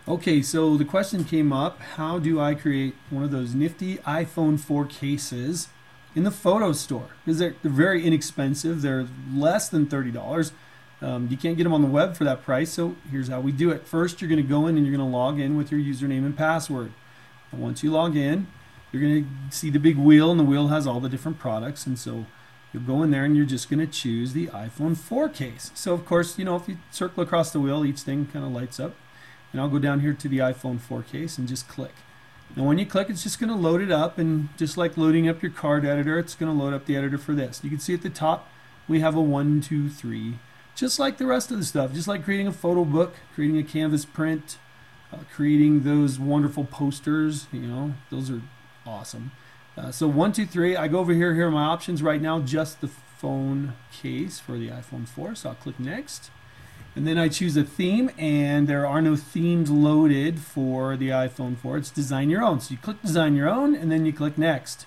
Okay, so the question came up, how do I create one of those nifty iPhone 4 cases in the photo store? Because they're very inexpensive. They're less than $30. You can't get them on the web for that price, so here's how we do it. First, you're going to go in and you're going to log in with your username and password. And once you log in, you're going to see the big wheel, and the wheel has all the different products, and so you'll go in there and you're just going to choose the iPhone 4 case. So of course, if you circle across the wheel, each thing kind of lights up. And I'll go down here to the iPhone 4 case and just click. Now when you click, it's just going to load it up, and just like loading up your card editor, it's going to load up the editor for this. You can see at the top we have a 1, 2, 3, just like the rest of the stuff, just like creating a photo book, creating a canvas print, creating those wonderful posters, those are awesome. So 1, 2, 3, I go over here, here are my options right now, just the phone case for the iPhone 4, so I'll click next. And then I choose a theme, and there are no themes loaded for the iPhone 4. It's design your own. So you click design your own, and then you click next.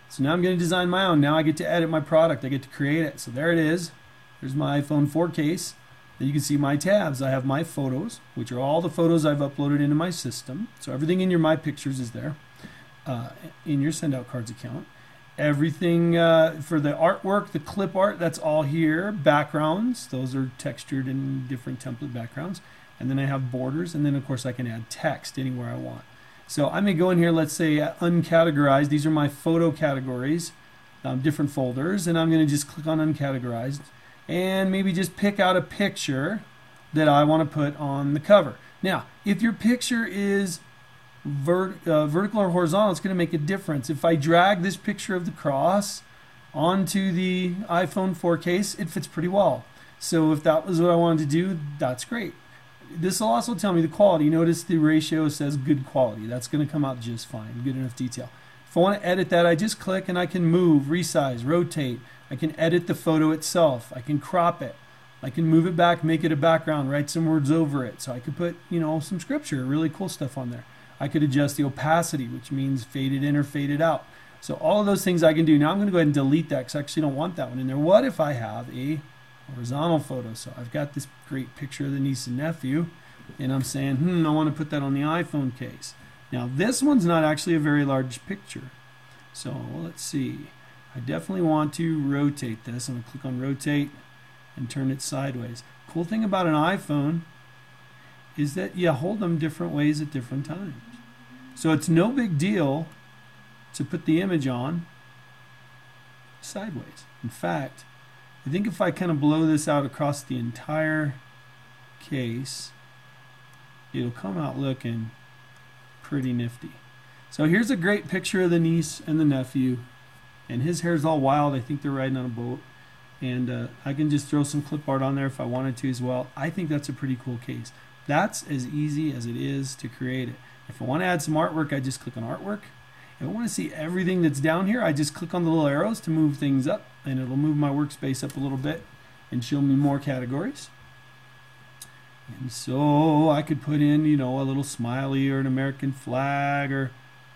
So now I'm going to design my own. Now I get to edit my product. I get to create it. So there it is. There's my iPhone 4 case. Then you can see my tabs. I have my photos, which are all the photos I've uploaded into my system. So everything in your My Pictures is there in your Send Out Cards account. Everything for the artwork, the clip art, that's all here. Backgrounds, those are textured in different template backgrounds. And then I have borders, and then of course I can add text anywhere I want. So I may go in here, let's say uncategorized. These are my photo categories, different folders, and I'm going to just click on uncategorized and maybe just pick out a picture that I want to put on the cover. Now, if your picture is vertical or horizontal, it's going to make a difference. If I drag this picture of the cross onto the iPhone 4 case, it fits pretty well. So if that was what I wanted to do, that's great. This will also tell me the quality. Notice the ratio says good quality. That's going to come out just fine, good enough detail. If I want to edit that, I just click and I can move, resize, rotate. I can edit the photo itself. I can crop it. I can move it back, make it a background, write some words over it. So I could put, some scripture, really cool stuff on there. I could adjust the opacity, which means faded in or faded out. So all of those things I can do. Now I'm going to go ahead and delete that because I actually don't want that one in there. What if I have a horizontal photo? So I've got this great picture of the niece and nephew, and I'm saying, I want to put that on the iPhone case. Now this one's not actually a very large picture. So let's see. I definitely want to rotate this. I'm going to click on rotate and turn it sideways. Cool thing about an iPhone is that you hold them different ways at different times. So it's no big deal to put the image on sideways. In fact, I think if I kind of blow this out across the entire case, it'll come out looking pretty nifty. So here's a great picture of the niece and the nephew, and his hair's all wild. I think they're riding on a boat. And I can just throw some clip art on there if I wanted to as well. I think that's a pretty cool case. That's as easy as it is to create it. If I want to add some artwork, I just click on artwork. If I want to see everything that's down here, I just click on the little arrows to move things up, and it'll move my workspace up a little bit and show me more categories. And so I could put in, a little smiley or an American flag or,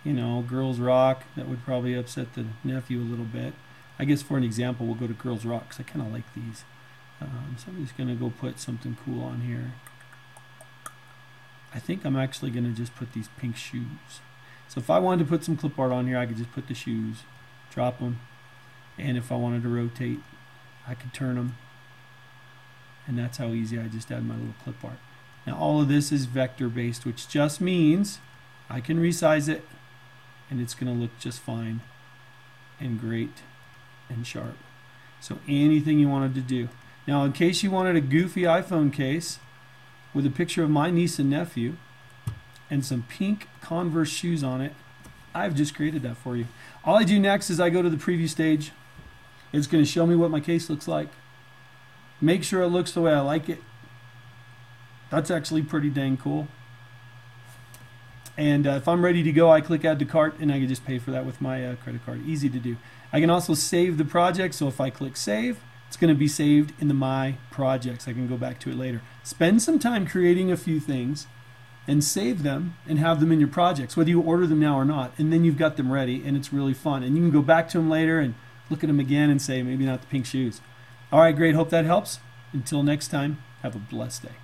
girls rock. That would probably upset the nephew a little bit. I guess for an example, we'll go to girls rock because I kind of like these. So I'm just going to go put something cool on here. I think I'm actually going to just put these pink shoes. So if I wanted to put some clip art on here, I could just put the shoes, drop them, and if I wanted to rotate, I could turn them. And that's how easy I just add my little clip art. Now all of this is vector based, which just means I can resize it and it's going to look just fine and great and sharp. So anything you wanted to do. Now in case you wanted a goofy iPhone case with a picture of my niece and nephew and some pink Converse shoes on it, I've just created that for you. All I do next is I go to the preview stage. It's going to show me what my case looks like. Make sure it looks the way I like it. That's actually pretty dang cool. And if I'm ready to go, I click add to cart and I can just pay for that with my credit card. Easy to do. I can also save the project, so if I click save, it's going to be saved in the My Projects. I can go back to it later. Spend some time creating a few things and save them and have them in your projects, whether you order them now or not, and then you've got them ready and it's really fun. And you can go back to them later and look at them again and say, maybe not the pink shoes. All right, great. Hope that helps. Until next time, have a blessed day.